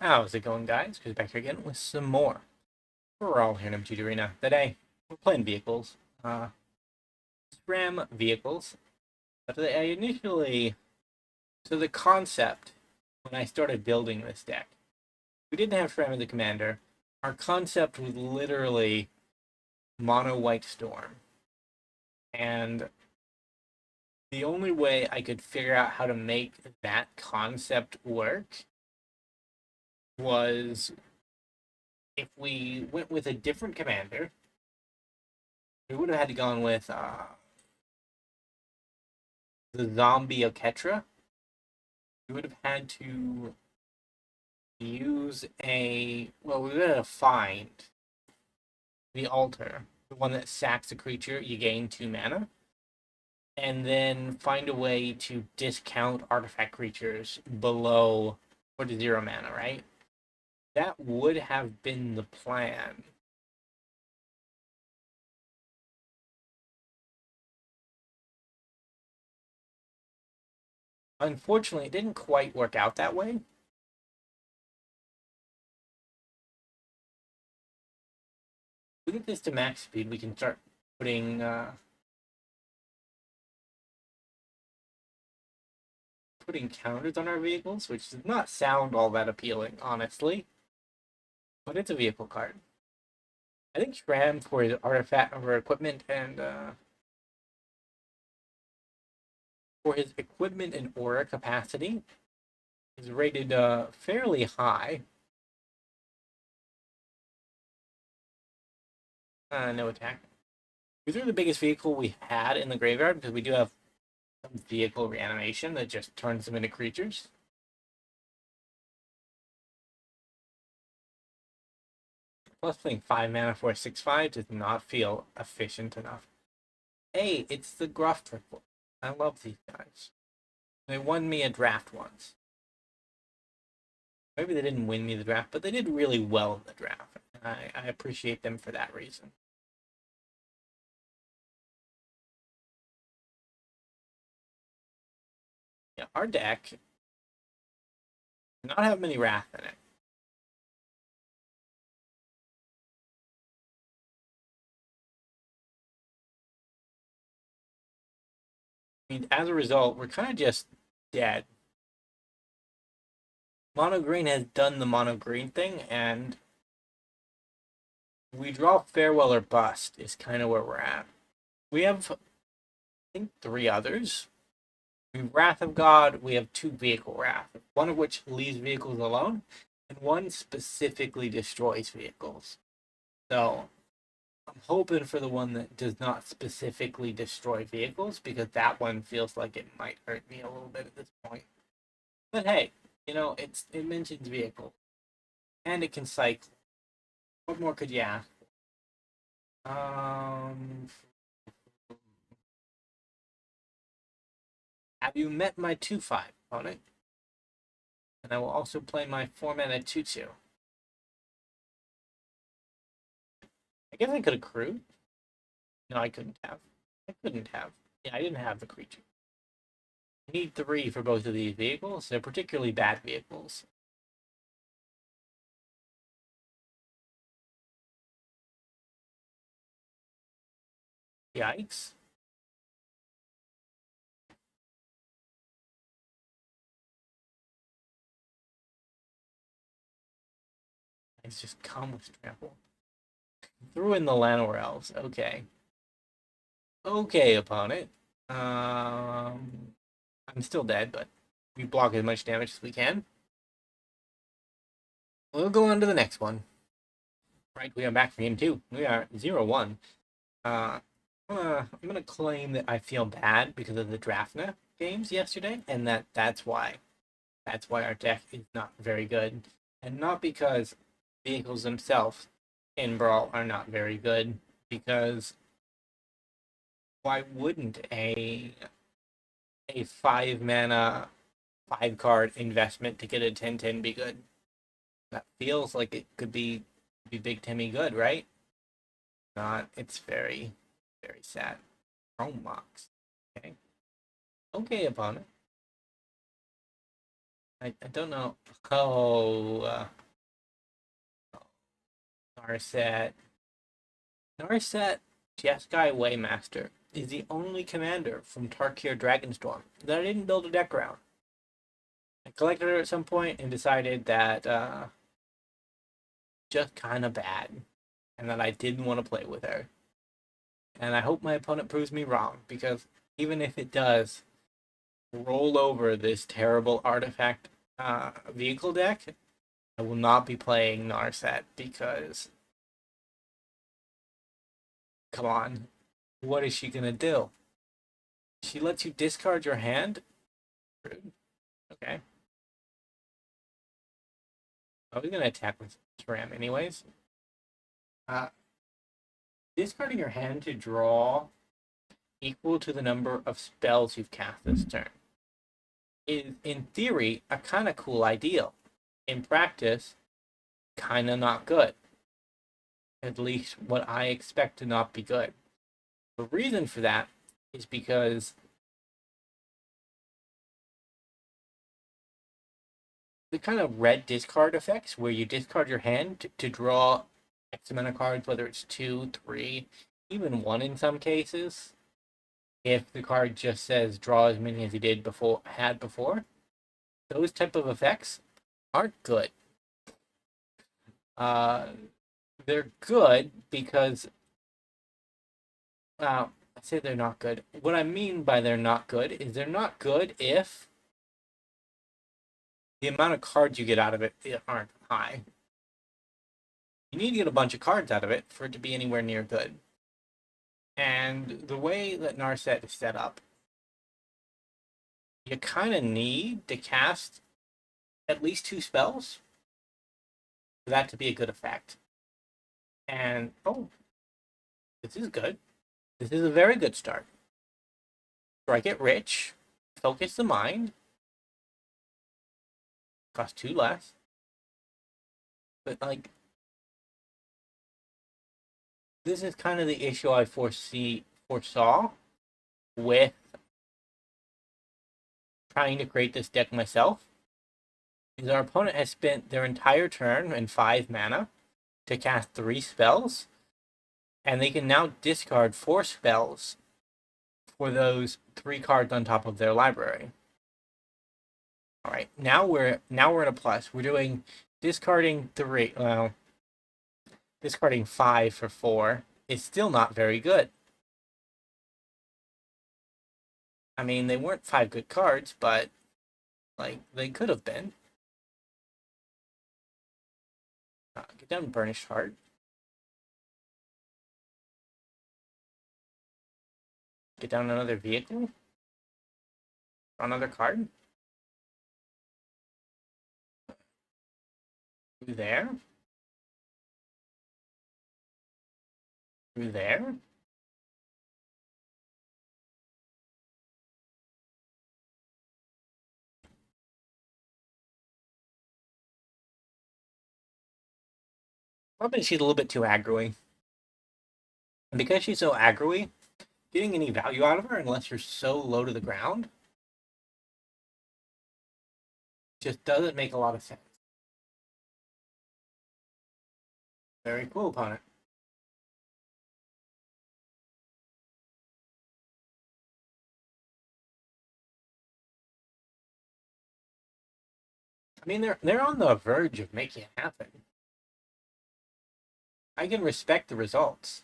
How's it going, guys? Chris back here again with some more Brawl here in MTG Arena. Today, we're playing vehicles. Sram vehicles. But I initially, so the concept, when I started building this deck, we didn't have Sram as a commander. Our concept was literally mono white storm. And the only way I could figure out how to make that concept work was if we went with a different commander. We would have had to gone with the zombie Oketra. We would have had to use we would have find the altar, the one that sacks a creature, you gain 2 mana, and then find a way to discount artifact creatures below 4 to 0 mana, right? That would have been the plan. Unfortunately, it didn't quite work out that way. If we get this to max speed, we can start putting counters on our vehicles, which does not sound all that appealing, honestly. But it's a vehicle card. I think Sram for his artifact or equipment and for his equipment and aura capacity is rated fairly high. No attack. These are the biggest vehicle we had in the graveyard because we do have some vehicle reanimation that just turns them into creatures. Plus, playing 5 mana for a 6/5 does not feel efficient enough. Hey, it's the Gruff Triple. I love these guys. They won me a draft once. Maybe they didn't win me the draft, but they did really well in the draft. I appreciate them for that reason. Yeah, our deck does not have many Wrath in it. I mean, as a result, we're kind of just dead. Mono green has done the mono green thing, and we draw Farewell or Bust is kind of where we're at. We have, I think, 3 others. We have Wrath of God, we have 2 Vehicle Wrath, one of which leaves vehicles alone, and one specifically destroys vehicles. So I'm hoping for the one that does not specifically destroy vehicles, because that one feels like it might hurt me a little bit at this point. But hey, it mentions vehicle, and it can cycle. What more could you ask? Have you met my 2/5 opponent? And I will also play my 4 mana 2/2. I guess I could have crewed. No, I couldn't have. I couldn't have. Yeah, I didn't have the creature. I need 3 for both of these vehicles. They're particularly bad vehicles. Yikes. It's just come with trample. Threw in the Llanowar Elves. Okay. Okay, opponent. I'm still dead, but we block as much damage as we can. We'll go on to the next one. Right, we are back for game 2. We are 0-1. I'm gonna claim that I feel bad because of the Draftna games yesterday, and that's why our deck is not very good, and not because vehicles themselves in Brawl are not very good. Because why wouldn't a 5 mana 5 card investment to get a 10/10 be good? That feels like it could be Big Timmy good, right? Not. It's very, very sad. Chrome Mox. Okay. Okay, opponent. I don't know. Oh, Narset. Narset Jeskai Waymaster is the only commander from Tarkir Dragonstorm that I didn't build a deck around. I collected her at some point and decided that just kind of bad, and that I didn't want to play with her. And I hope my opponent proves me wrong, because even if it does roll over this terrible artifact vehicle deck, I will not be playing Narset because, come on, what is she gonna do? She lets you discard your hand? Rude. Okay. I was gonna attack with Sram anyways. Uh, Discarding your hand to draw equal to the number of spells you've cast this turn is, in theory, a kind of cool ideal. In practice, kind of not good. At least what I expect to not be good. The reason for that is because the kind of red discard effects where you discard your hand to draw X amount of cards, whether it's 2, 3, even 1 in some cases, if the card just says draw as many as you had before, those type of effects aren't good. They're good because I say they're not good. What I mean by they're not good is they're not good if the amount of cards you get out of it aren't high. You need to get a bunch of cards out of it for it to be anywhere near good. And the way that Narset is set up, you kind of need to cast at least 2 spells for that to be a good effect. And, oh, this is good. This is a very good start. Strike it rich, focus the mind, cost 2 less. But, like, this is kind of the issue I foresaw with trying to create this deck myself. Is our opponent has spent their entire turn and 5 mana to cast 3 spells, and they can now discard 4 spells for those 3 cards on top of their library. All right, now we're in a plus. We're doing discarding 3. Well, discarding 5 for 4 is still not very good. I mean, they weren't 5 good cards, but like they could have been. Get down Burnished Hart. Get down another vehicle. Draw another card. Through there. Through there. Probably she's a little bit too aggro-y. And because she's so aggro-y, getting any value out of her unless you're so low to the ground just doesn't make a lot of sense. Very cool, opponent. I mean, they're on the verge of making it happen. I can respect the results.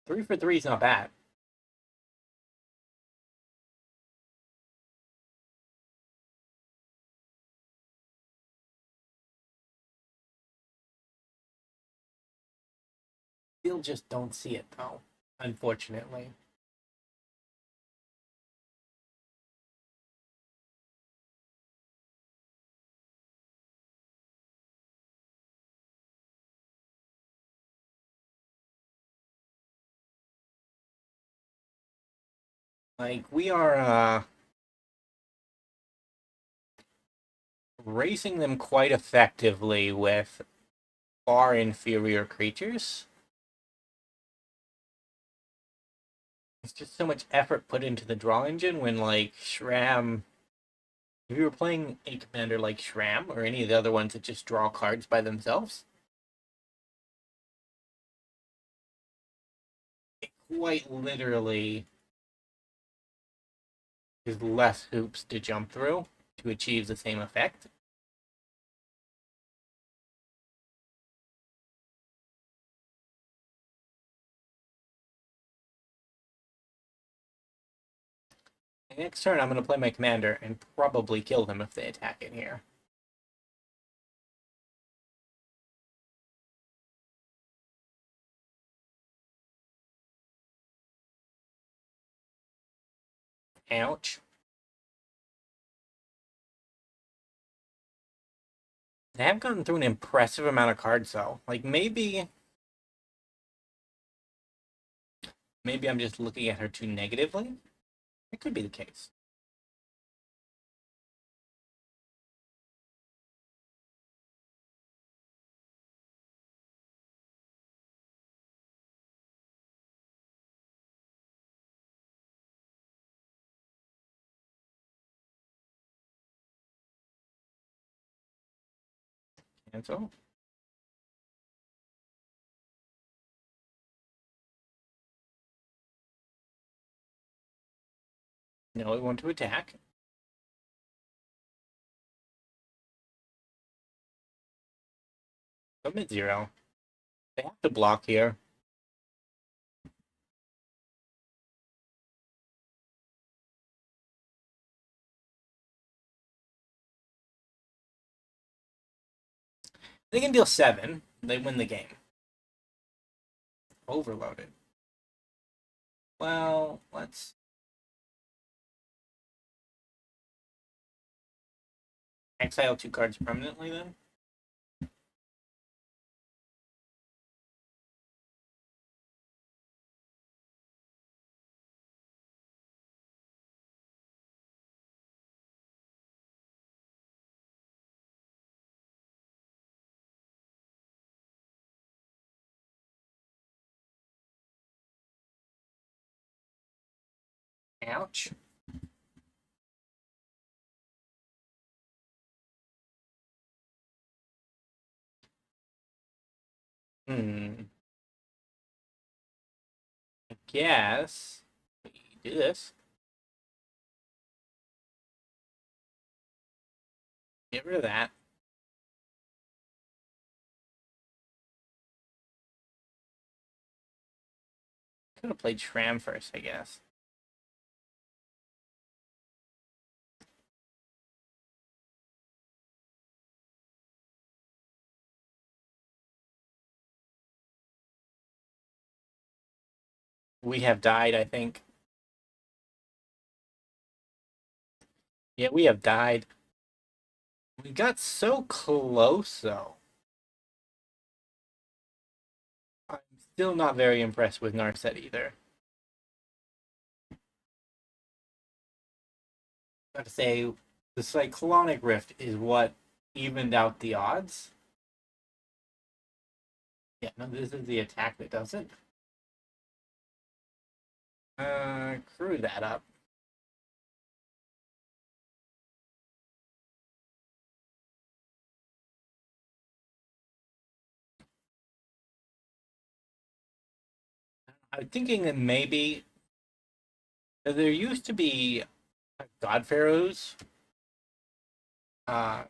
3 for 3 is not bad. Still just don't see it though, unfortunately. Like we are racing them quite effectively with far inferior creatures. It's just so much effort put into the draw engine when like Sram If you were playing a commander like Sram or any of the other ones that just draw cards by themselves, it quite literally is less hoops to jump through to achieve the same effect. Next turn, I'm going to play my commander and probably kill them if they attack in here. Ouch. They have gone through an impressive amount of cards, though. Like, maybe I'm just looking at her too negatively. It could be the case. Cancel. No, we want to attack. Submit 0. They have to block here. They can deal 7. They win the game. Overloaded. Well, let's... exile 2 cards permanently, then? Ouch. I guess we do this. Get rid of that. Could have played Shram first, I guess. We have died, I think. Yeah, we have died. We got so close, though. I'm still not very impressed with Narset either. I have to say, the Cyclonic Rift is what evened out the odds. Yeah, no, this is the attack that does it. Crew that up. I'm thinking that maybe there used to be God Pharaoh's uh,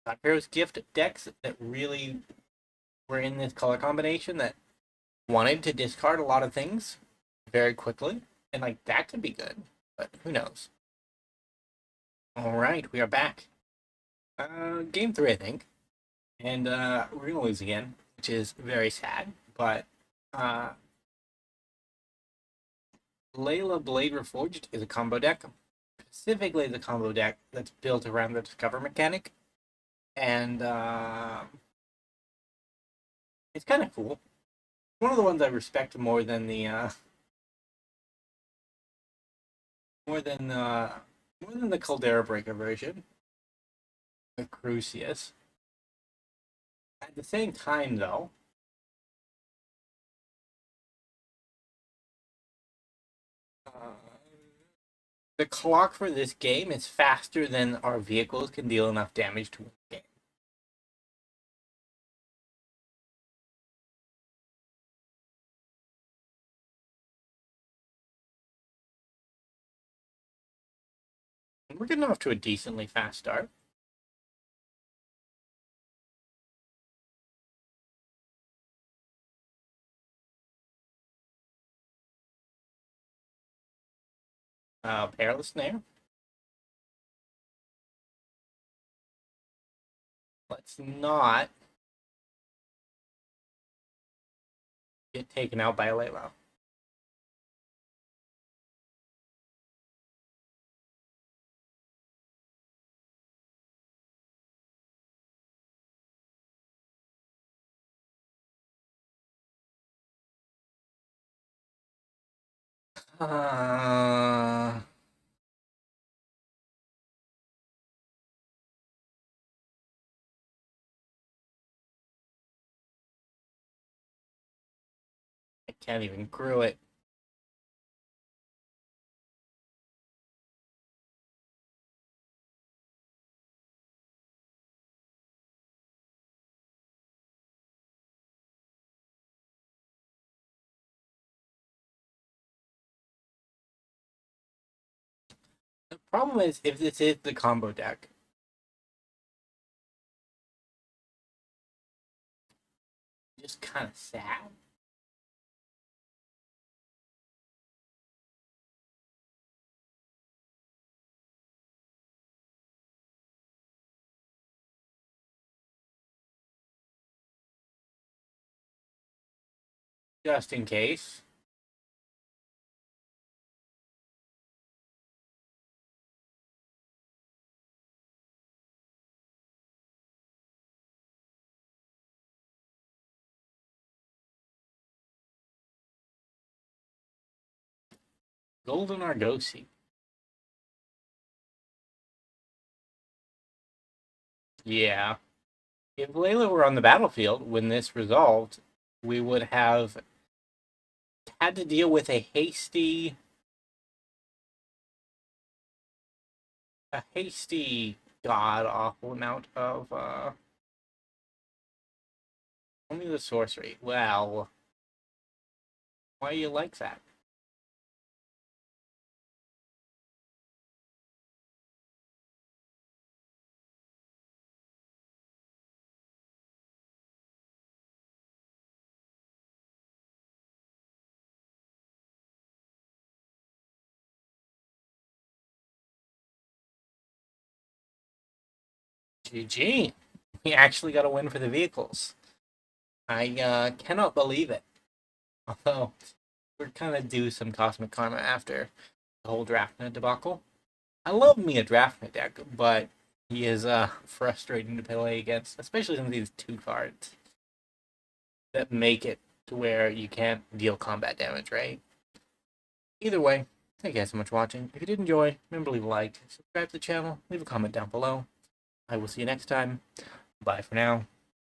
God Pharaoh's gift decks that really were in this color combination that wanted to discard a lot of things very quickly, and like that could be good, but who knows? All right, we are back. Game 3, I think, and we're gonna lose again, which is very sad. But uh, Layla Blade Reforged is a combo deck, specifically the combo deck that's built around the Discover mechanic, and it's kind of cool. One of the ones I respect more than the more than more than the Caldera Breaker version of Crucius. At the same time, though, uh, The clock for this game is faster than our vehicles can deal enough damage to win the game. And we're getting off to a decently fast start. Perilous Snare. Let's not get taken out by a Layla. I can't even crew it. The problem is if this is the combo deck. Just kind of sad. Just in case. Golden Argosy. Yeah. If Layla were on the battlefield when this resolved, we would have had to deal with a hasty god awful amount of only the sorcery. Well, why do you like that? GG. We actually got a win for the vehicles. I cannot believe it. Although we're kind of due some cosmic karma after the whole Draftna debacle. I love me a Draftna deck, but he is frustrating to play against, especially some of these two cards that make it to where you can't deal combat damage, right? Either way, thank you guys so much for watching. If you did enjoy, remember to leave a like, subscribe to the channel, leave a comment down below. I will see you next time. Bye for now.